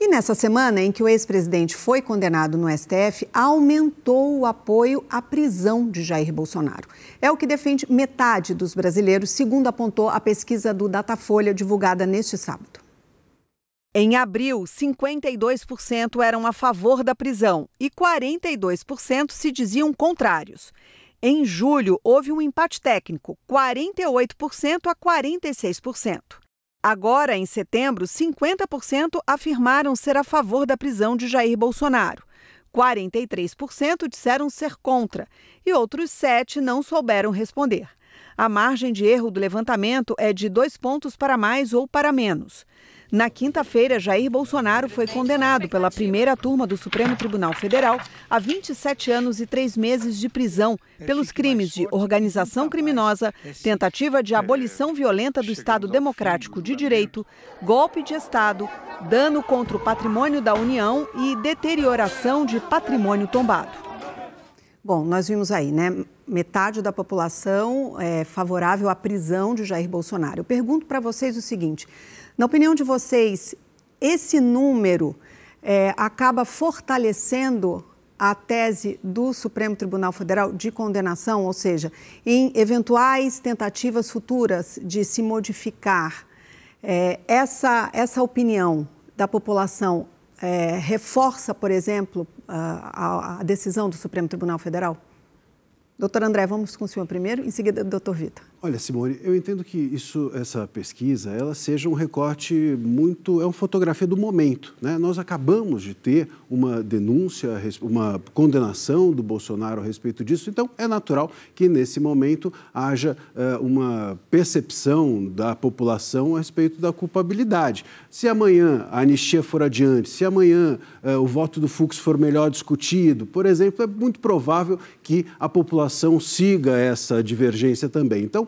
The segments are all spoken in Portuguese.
E nessa semana em que o ex-presidente foi condenado no STF, aumentou o apoio à prisão de Jair Bolsonaro. É o que defende metade dos brasileiros, segundo apontou a pesquisa do Datafolha divulgada neste sábado. Em abril, 52% eram a favor da prisão e 42% se diziam contrários. Em julho, houve um empate técnico, 48% a 46%. Agora, em setembro, 50% afirmaram ser a favor da prisão de Jair Bolsonaro. 43% disseram ser contra e outros 7% não souberam responder. A margem de erro do levantamento é de 2 pontos para mais ou para menos. Na quinta-feira, Jair Bolsonaro foi condenado pela primeira turma do Supremo Tribunal Federal a 27 anos e 3 meses de prisão pelos crimes de organização criminosa, tentativa de abolição violenta do Estado Democrático de Direito, golpe de Estado, dano contra o patrimônio da União e deterioração de patrimônio tombado. Bom, nós vimos aí, né? Metade da população é favorável à prisão de Jair Bolsonaro. Eu pergunto para vocês o seguinte: na opinião de vocês, esse número acaba fortalecendo a tese do Supremo Tribunal Federal de condenação, ou seja, em eventuais tentativas futuras de se modificar essa opinião da população reforça, por exemplo, a decisão do Supremo Tribunal Federal? Doutor André, vamos com o senhor primeiro, em seguida, doutor Vitor. Olha, Simone, eu entendo que essa pesquisa, ela seja um recorte é uma fotografia do momento, né? Nós acabamos de ter uma denúncia, uma condenação do Bolsonaro a respeito disso, então é natural que nesse momento haja uma percepção da população a respeito da culpabilidade. Se amanhã a anistia for adiante, se amanhã o voto do Fux for melhor discutido, por exemplo, é muito provável que a população siga essa divergência também. Então,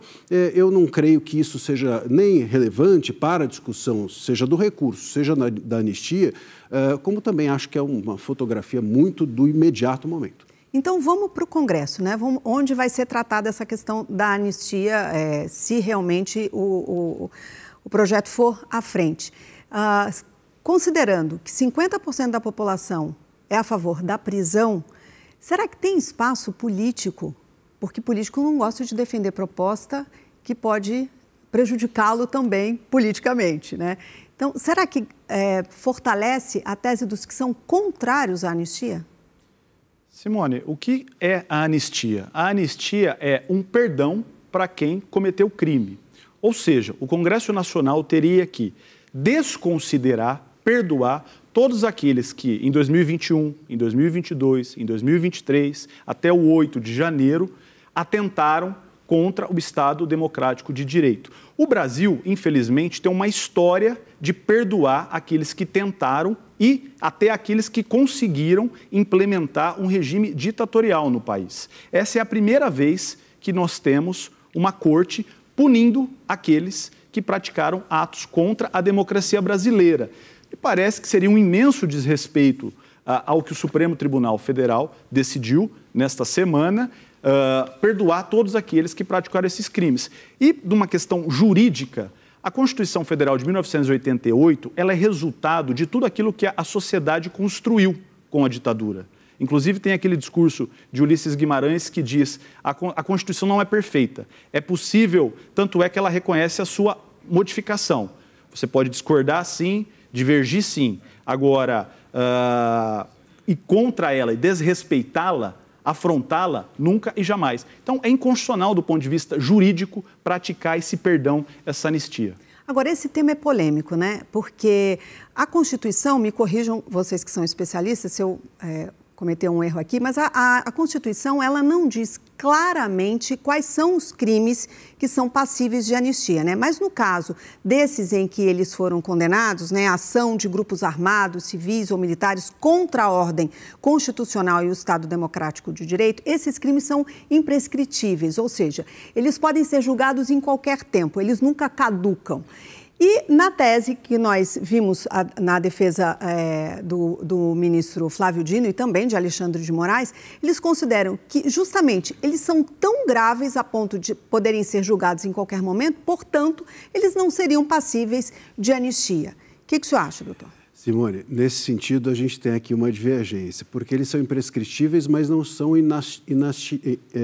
eu não creio que isso seja nem relevante para a discussão, seja do recurso, seja da anistia, como também acho que é uma fotografia muito do imediato momento. Então, vamos para o Congresso, né? Onde vai ser tratada essa questão da anistia, se realmente o projeto for à frente. Considerando que 50% da população é a favor da prisão, será que tem espaço político? Porque político não gosta de defender proposta que pode prejudicá-lo também politicamente, né? Então, será que fortalece a tese dos que são contrários à anistia? Simone, o que é a anistia? A anistia é um perdão para quem cometeu crime. Ou seja, o Congresso Nacional teria que desconsiderar, perdoar todos aqueles que em 2021, em 2022, em 2023, até o 8 de janeiro, atentaram contra o Estado Democrático de Direito. O Brasil, infelizmente, tem uma história de perdoar aqueles que tentaram e até aqueles que conseguiram implementar um regime ditatorial no país. Essa é a primeira vez que nós temos uma corte punindo aqueles que praticaram atos contra a democracia brasileira. E parece que seria um imenso desrespeito ao que o Supremo Tribunal Federal decidiu nesta semana, perdoar todos aqueles que praticaram esses crimes. E, de uma questão jurídica, a Constituição Federal de 1988, ela é resultado de tudo aquilo que a sociedade construiu com a ditadura. Inclusive, tem aquele discurso de Ulisses Guimarães que diz: a Constituição não é perfeita, é possível, tanto é que ela reconhece a sua modificação. Você pode discordar, sim, divergir, sim. Agora, ir contra ela e desrespeitá-la, afrontá-la, nunca e jamais. Então, é inconstitucional do ponto de vista jurídico praticar esse perdão, essa anistia. Agora, esse tema é polêmico, né? Porque a Constituição, me corrijam vocês que são especialistas se eu cometer um erro aqui, mas a Constituição, ela não diz claramente quais são os crimes que são passíveis de anistia, né? Mas no caso desses em que eles foram condenados, né, a ação de grupos armados, civis ou militares contra a ordem constitucional e o Estado Democrático de Direito, esses crimes são imprescritíveis, ou seja, eles podem ser julgados em qualquer tempo, eles nunca caducam. E na tese que nós vimos na defesa do ministro Flávio Dino e também de Alexandre de Moraes, eles consideram que justamente eles são tão graves a ponto de poderem ser julgados em qualquer momento, portanto, eles não seriam passíveis de anistia. O que o senhor acha, doutor? Simone, nesse sentido a gente tem aqui uma divergência, porque eles são imprescritíveis, mas não são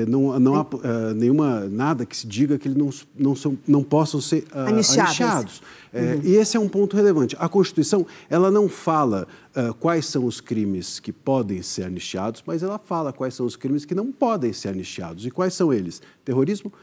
não há nada que se diga que eles não possam ser anistiados. E esse é um ponto relevante. A Constituição, ela não fala quais são os crimes que podem ser anistiados, mas ela fala quais são os crimes que não podem ser anistiados. E quais são eles? Terrorismo,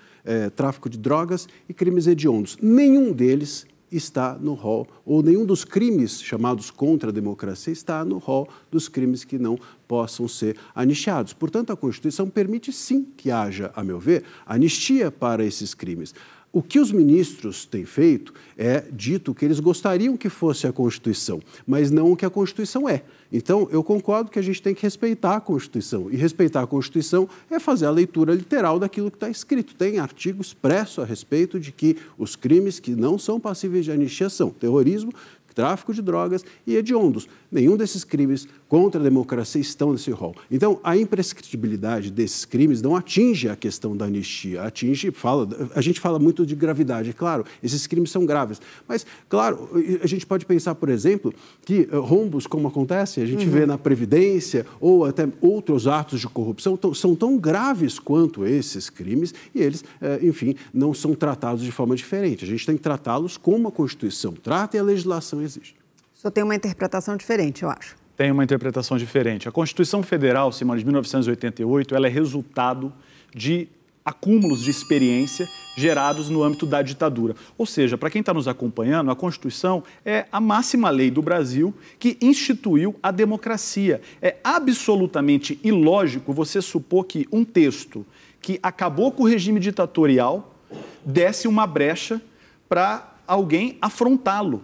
tráfico de drogas e crimes hediondos. Nenhum deles está no rol, ou nenhum dos crimes chamados contra a democracia está no rol dos crimes que não possam ser anistiados. Portanto, a Constituição permite sim que haja, a meu ver, anistia para esses crimes. O que os ministros têm feito é dito que eles gostariam que fosse a Constituição, mas não o que a Constituição é. Então, eu concordo que a gente tem que respeitar a Constituição. E respeitar a Constituição é fazer a leitura literal daquilo que está escrito. Tem artigo expresso a respeito de que os crimes que não são passíveis de anistia são terrorismo, tráfico de drogas e hediondos. Nenhum desses crimes contra a democracia estão nesse rol. Então, a imprescritibilidade desses crimes não atinge a questão da anistia, a gente fala muito de gravidade, claro, esses crimes são graves, mas, claro, a gente pode pensar, por exemplo, que rombos, como acontece, a gente vê na Previdência ou até outros atos de corrupção, são tão graves quanto esses crimes e eles, enfim, não são tratados de forma diferente. A gente tem que tratá-los como a Constituição trata e a legislação exige. O senhor tem uma interpretação diferente, eu acho. Tem uma interpretação diferente. A Constituição Federal, Simone, de 1988, ela é resultado de acúmulos de experiência gerados no âmbito da ditadura. Ou seja, para quem está nos acompanhando, a Constituição é a máxima lei do Brasil que instituiu a democracia. É absolutamente ilógico você supor que um texto que acabou com o regime ditatorial desse uma brecha para alguém afrontá-lo.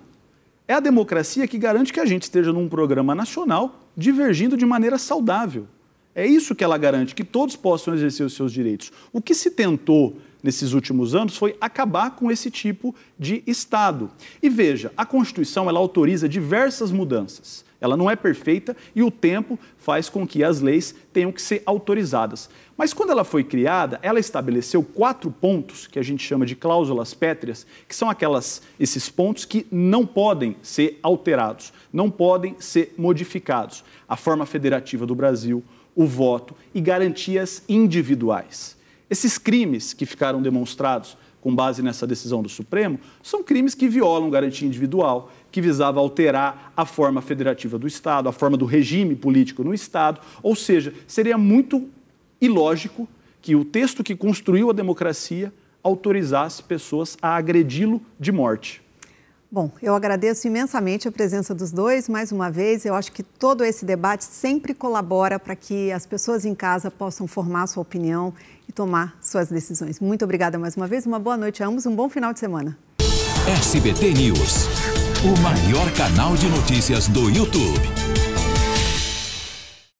É a democracia que garante que a gente esteja num programa nacional divergindo de maneira saudável. É isso que ela garante, que todos possam exercer os seus direitos. O que se tentou nesses últimos anos foi acabar com esse tipo de Estado. E veja, a Constituição ela autoriza diversas mudanças. Ela não é perfeita e o tempo faz com que as leis tenham que ser autorizadas. Mas quando ela foi criada, ela estabeleceu 4 pontos, que a gente chama de cláusulas pétreas, que são esses pontos que não podem ser alterados, não podem ser modificados. A forma federativa do Brasil, o voto e garantias individuais. Esses crimes que ficaram demonstrados com base nessa decisão do Supremo, são crimes que violam garantia individual, que visava alterar a forma federativa do Estado, a forma do regime político no Estado, ou seja, seria muito ilógico que o texto que construiu a democracia autorizasse pessoas a agredi-lo de morte. Bom, eu agradeço imensamente a presença dos dois, mais uma vez. Eu acho que todo esse debate sempre colabora para que as pessoas em casa possam formar sua opinião e tomar suas decisões. Muito obrigada mais uma vez, uma boa noite a ambos, um bom final de semana. SBT News, o maior canal de notícias do YouTube.